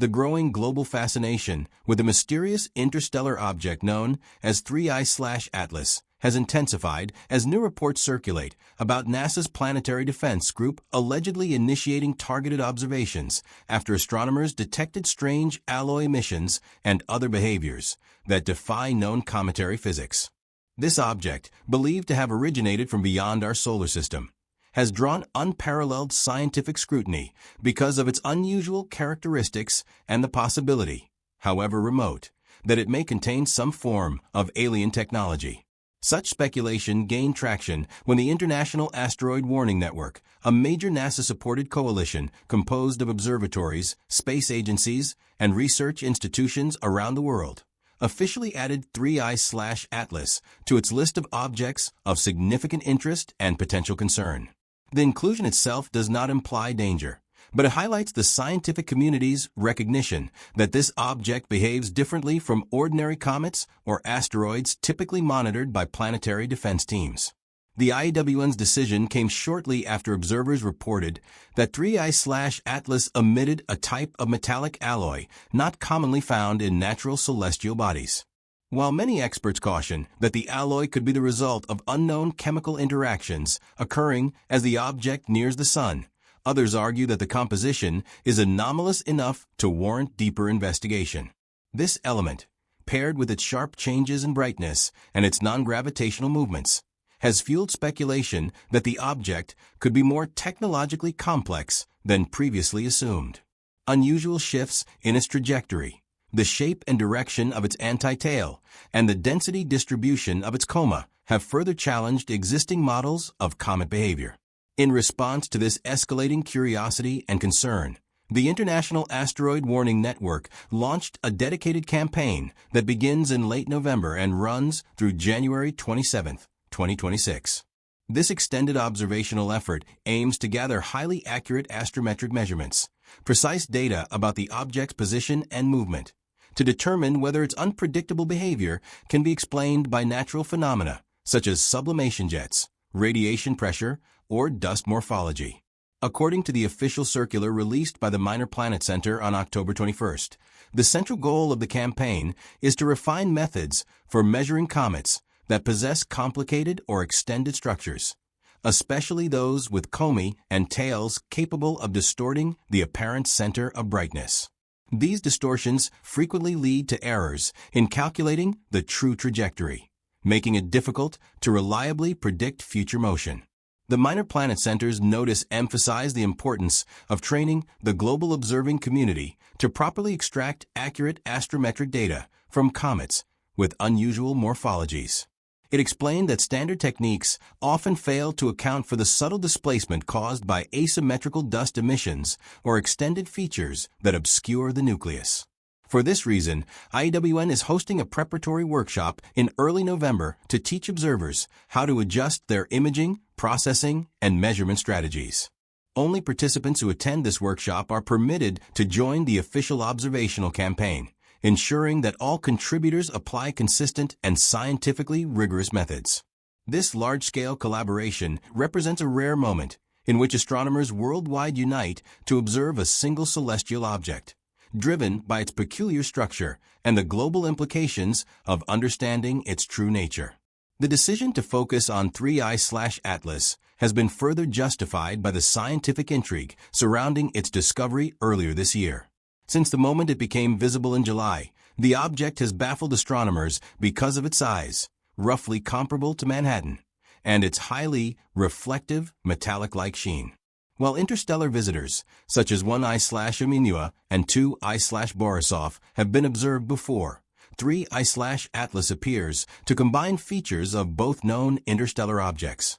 The growing global fascination with the mysterious interstellar object known as 3I/Atlas has intensified as new reports circulate about NASA's Planetary Defense Group allegedly initiating targeted observations after astronomers detected strange alloy emissions and other behaviors that defy known cometary physics. This object, believed to have originated from beyond our solar system, has drawn unparalleled scientific scrutiny because of its unusual characteristics and the possibility, however remote, that it may contain some form of alien technology. Such speculation gained traction when the International Asteroid Warning Network, a major NASA-supported coalition composed of observatories, space agencies, and research institutions around the world, officially added 3I/Atlas to its list of objects of significant interest and potential concern. The inclusion itself does not imply danger, but it highlights the scientific community's recognition that this object behaves differently from ordinary comets or asteroids typically monitored by planetary defense teams. The IAWN's decision came shortly after observers reported that 3I/Atlas emitted a type of metallic alloy not commonly found in natural celestial bodies. While many experts caution that the alloy could be the result of unknown chemical interactions occurring as the object nears the Sun, others argue that the composition is anomalous enough to warrant deeper investigation. This element, paired with its sharp changes in brightness and its non-gravitational movements, has fueled speculation that the object could be more technologically complex than previously assumed. Unusual shifts in its trajectory, the shape and direction of its anti-tail, and the density distribution of its coma have further challenged existing models of comet behavior. In response to this escalating curiosity and concern, the International Asteroid Warning Network launched a dedicated campaign that begins in late November and runs through January 27, 2026. This extended observational effort aims to gather highly accurate astrometric measurements, precise data about the object's position and movement, to determine whether its unpredictable behavior can be explained by natural phenomena such as sublimation jets, radiation pressure, or dust morphology. According to the official circular released by the Minor Planet Center on October 21st, the central goal of the campaign is to refine methods for measuring comets that possess complicated or extended structures, especially those with comae and tails capable of distorting the apparent center of brightness. These distortions frequently lead to errors in calculating the true trajectory, making it difficult to reliably predict future motion. The Minor Planet Center's notice emphasized the importance of training the global observing community to properly extract accurate astrometric data from comets with unusual morphologies. It explained that standard techniques often fail to account for the subtle displacement caused by asymmetrical dust emissions or extended features that obscure the nucleus. For this reason, IAWN is hosting a preparatory workshop in early November to teach observers how to adjust their imaging, processing, and measurement strategies. Only participants who attend this workshop are permitted to join the official observational campaign, ensuring that all contributors apply consistent and scientifically rigorous methods. This large-scale collaboration represents a rare moment in which astronomers worldwide unite to observe a single celestial object, driven by its peculiar structure and the global implications of understanding its true nature. The decision to focus on 3I/Atlas has been further justified by the scientific intrigue surrounding its discovery earlier this year. Since the moment it became visible in July, the object has baffled astronomers because of its size, roughly comparable to Manhattan, and its highly reflective metallic-like sheen. While interstellar visitors, such as 1I/Oumuamua and 2I/Borisov, have been observed before, 3I/Atlas appears to combine features of both known interstellar objects: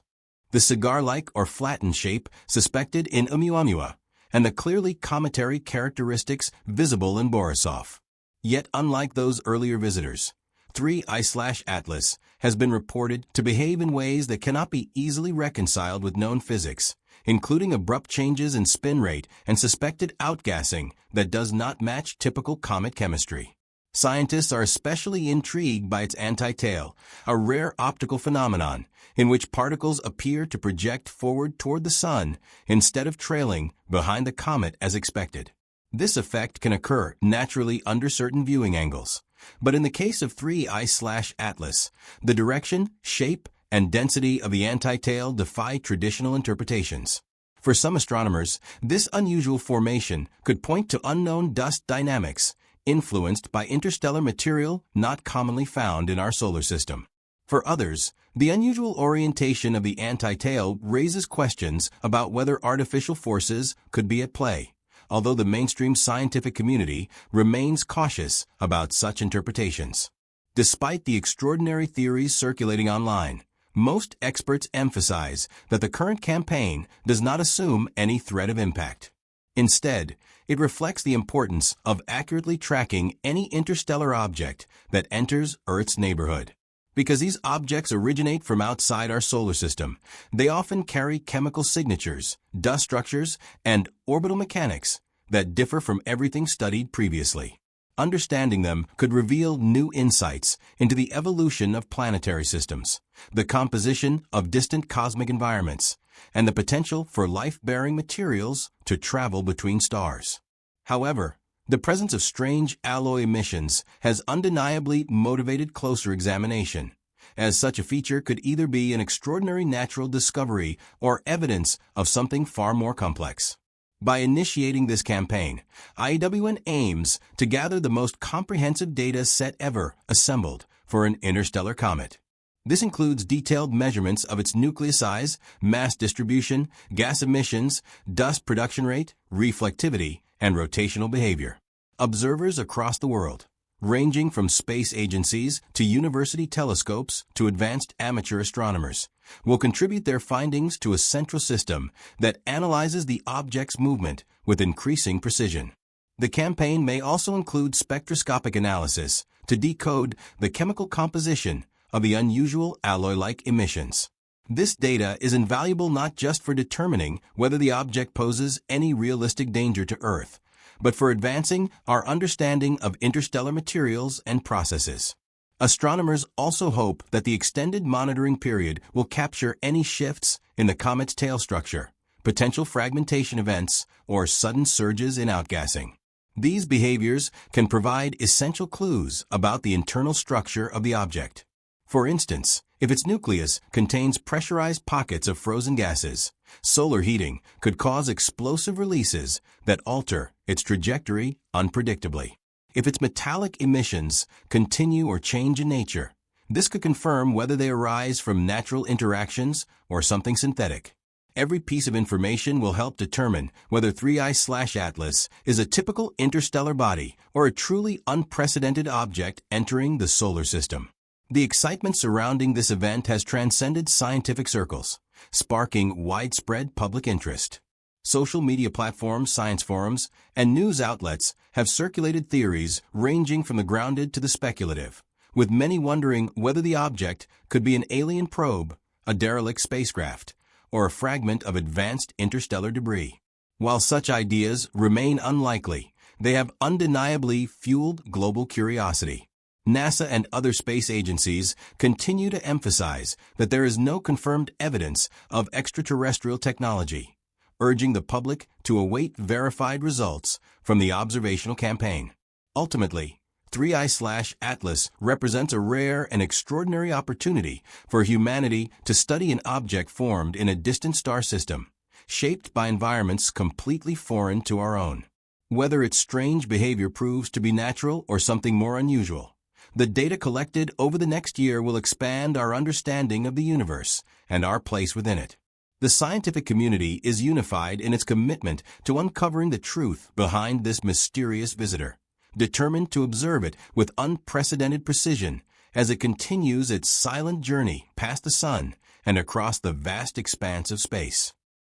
the cigar-like or flattened shape suspected in Oumuamua, and the clearly cometary characteristics visible in Borisov. Yet unlike those earlier visitors, 3I/Atlas has been reported to behave in ways that cannot be easily reconciled with known physics, including abrupt changes in spin rate and suspected outgassing that does not match typical comet chemistry. Scientists are especially intrigued by its anti-tail, a rare optical phenomenon in which particles appear to project forward toward the Sun instead of trailing behind the comet as expected. This effect can occur naturally under certain viewing angles. But in the case of 3I/Atlas, the direction, shape, and density of the antitail defy traditional interpretations. For some astronomers, this unusual formation could point to unknown dust dynamics, influenced by interstellar material not commonly found in our solar system. For others, the unusual orientation of the antitail raises questions about whether artificial forces could be at play, although the mainstream scientific community remains cautious about such interpretations. Despite the extraordinary theories circulating online, most experts emphasize that the current campaign does not assume any threat of impact. Instead, it reflects the importance of accurately tracking any interstellar object that enters Earth's neighborhood. Because these objects originate from outside our solar system, they often carry chemical signatures, dust structures, and orbital mechanics that differ from everything studied previously. Understanding them could reveal new insights into the evolution of planetary systems, the composition of distant cosmic environments, and the potential for life-bearing materials to travel between stars. However, the presence of strange alloy emissions has undeniably motivated closer examination, as such a feature could either be an extraordinary natural discovery or evidence of something far more complex. By initiating this campaign, IWN aims to gather the most comprehensive data set ever assembled for an interstellar comet. This includes detailed measurements of its nucleus size, mass distribution, gas emissions, dust production rate, reflectivity, and rotational behavior. Observers across the world, ranging from space agencies to university telescopes to advanced amateur astronomers, will contribute their findings to a central system that analyzes the object's movement with increasing precision. The campaign may also include spectroscopic analysis to decode the chemical composition of the unusual alloy-like emissions. This data is invaluable not just for determining whether the object poses any realistic danger to Earth, but for advancing our understanding of interstellar materials and processes. Astronomers also hope that the extended monitoring period will capture any shifts in the comet's tail structure, potential fragmentation events, or sudden surges in outgassing. These behaviors can provide essential clues about the internal structure of the object. For instance, if its nucleus contains pressurized pockets of frozen gases, solar heating could cause explosive releases that alter its trajectory unpredictably. If its metallic emissions continue or change in nature, this could confirm whether they arise from natural interactions or something synthetic. Every piece of information will help determine whether 3I/Atlas is a typical interstellar body or a truly unprecedented object entering the solar system. The excitement surrounding this event has transcended scientific circles, sparking widespread public interest. Social media platforms, science forums, and news outlets have circulated theories ranging from the grounded to the speculative, with many wondering whether the object could be an alien probe, a derelict spacecraft, or a fragment of advanced interstellar debris. While such ideas remain unlikely, they have undeniably fueled global curiosity. NASA and other space agencies continue to emphasize that there is no confirmed evidence of extraterrestrial technology, urging the public to await verified results from the observational campaign. Ultimately, 3I/Atlas represents a rare and extraordinary opportunity for humanity to study an object formed in a distant star system, shaped by environments completely foreign to our own. Whether its strange behavior proves to be natural or something more unusual, the data collected over the next year will expand our understanding of the universe and our place within it. The scientific community is unified in its commitment to uncovering the truth behind this mysterious visitor, determined to observe it with unprecedented precision as it continues its silent journey past the sun and across the vast expanse of space.